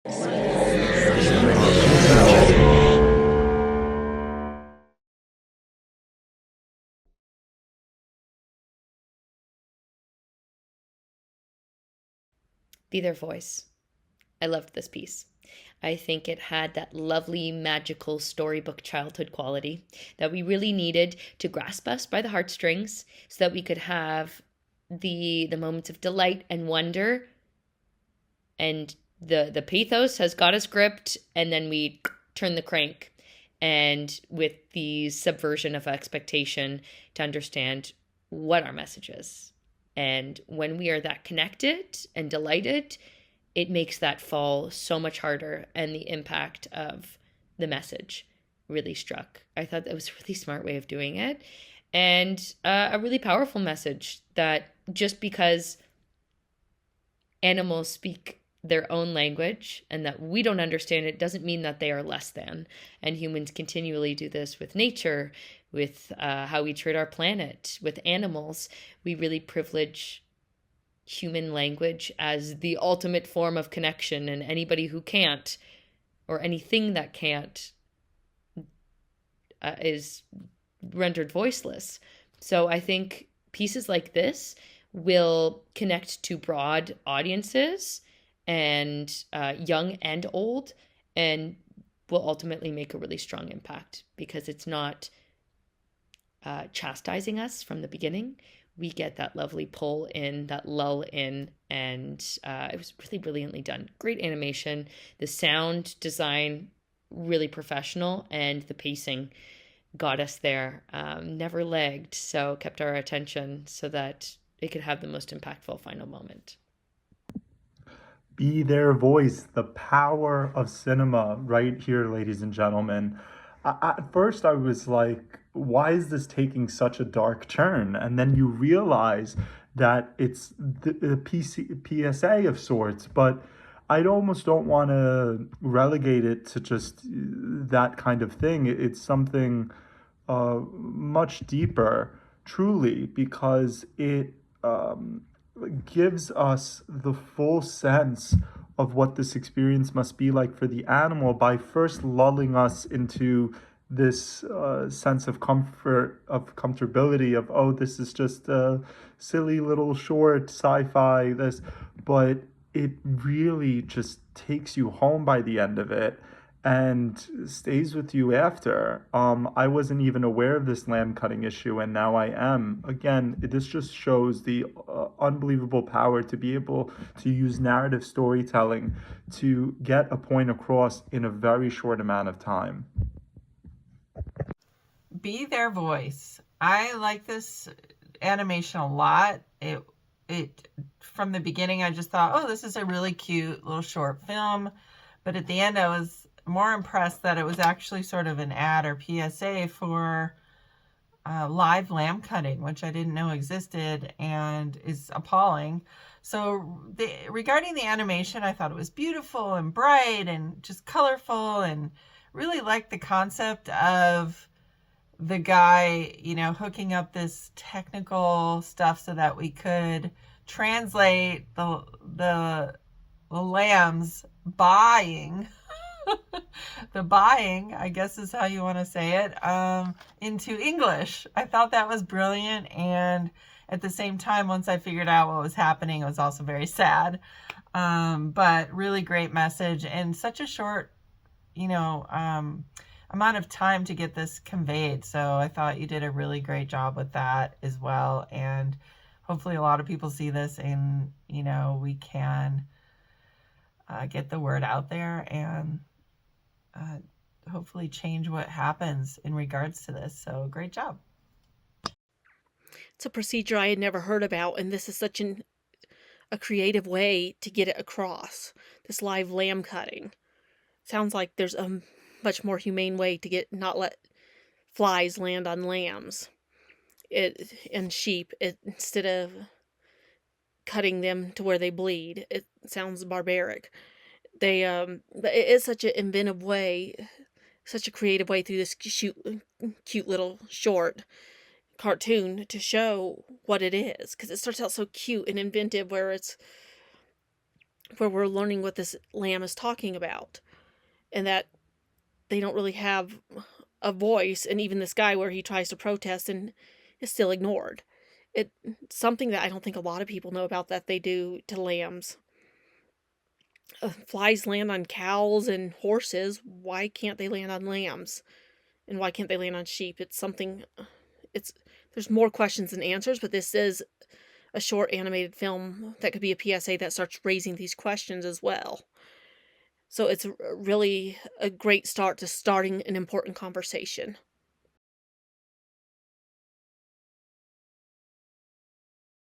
Be their voice. I loved this piece. I think it had that lovely, magical storybook childhood quality that we really needed to grasp us by the heartstrings so that we could have the moments of delight and wonder, and the pathos has got us gripped, and then we turn the crank, and with the subversion of expectation to understand what our message is. And when we are that connected and delighted, it makes that fall so much harder, and the impact of the message really struck. I thought that was a really smart way of doing it, and a really powerful message that just because animals speak their own language and that we don't understand it doesn't mean that they are less than. And humans continually do this with nature, with how we treat our planet, with animals. We really privilege human language as the ultimate form of connection, and anybody who can't, or anything that can't, is rendered voiceless. So I think pieces like this will connect to broad audiences, and young and old, and will ultimately make a really strong impact because it's not chastising us from the beginning. We get that lovely pull in, that lull in, and it was really brilliantly done. Great animation, the sound design really professional, and the pacing got us there. Never lagged, so kept our attention so that it could have the most impactful final moment. Be their voice, the power of cinema, right here, ladies and gentlemen. At first, I was like, why is this taking such a dark turn? And then you realize that it's the PSA of sorts, but I almost don't want to relegate it to just that kind of thing. It's something much deeper, truly, because it gives us the full sense of what this experience must be like for the animal by first lulling us into this sense of comfort, of comfortability, of, oh, this is just a silly little short sci-fi, this, but it really just takes you home by the end of it and stays with you after. I wasn't even aware of this lamb cutting issue, and now I am. Again, this just shows the unbelievable power to be able to use narrative storytelling to get a point across in a very short amount of time. Be their voice. I like this animation a lot. It from the beginning I just thought, oh, this is a really cute little short film, but at the end I was more impressed that it was actually sort of an ad or PSA for live lamb cutting, which I didn't know existed and is appalling. So regarding the animation, I thought it was beautiful and bright and just colorful, and really liked the concept of the guy, hooking up this technical stuff so that we could translate the lambs buying the buying, I guess is how you want to say it, into English. I thought that was brilliant, and at the same time, once I figured out what was happening, it was also very sad. But really great message, and such a short, amount of time to get this conveyed. So I thought you did a really great job with that as well, and hopefully a lot of people see this, and we can get the word out there and hopefully change what happens in regards to this. So great job. It's a procedure I had never heard about, and this is such a creative way to get it across. This live lamb cutting. Sounds like there's a much more humane way to not let flies land on lambs and sheep instead of cutting them to where they bleed. It sounds barbaric. It is such an inventive way, such a creative way through this cute little short cartoon to show what it is, because it starts out so cute and inventive, where it's where we're learning what this lamb is talking about, and that they don't really have a voice, and even this guy where he tries to protest and is still ignored. It's something that I don't think a lot of people know about that they do to lambs. Flies land on cows and horses. Why can't they land on lambs? And why can't they land on sheep? It's something, it's, there's more questions than answers, but this is a short animated film that could be a PSA that starts raising these questions as well. So it's really a great start to starting an important conversation.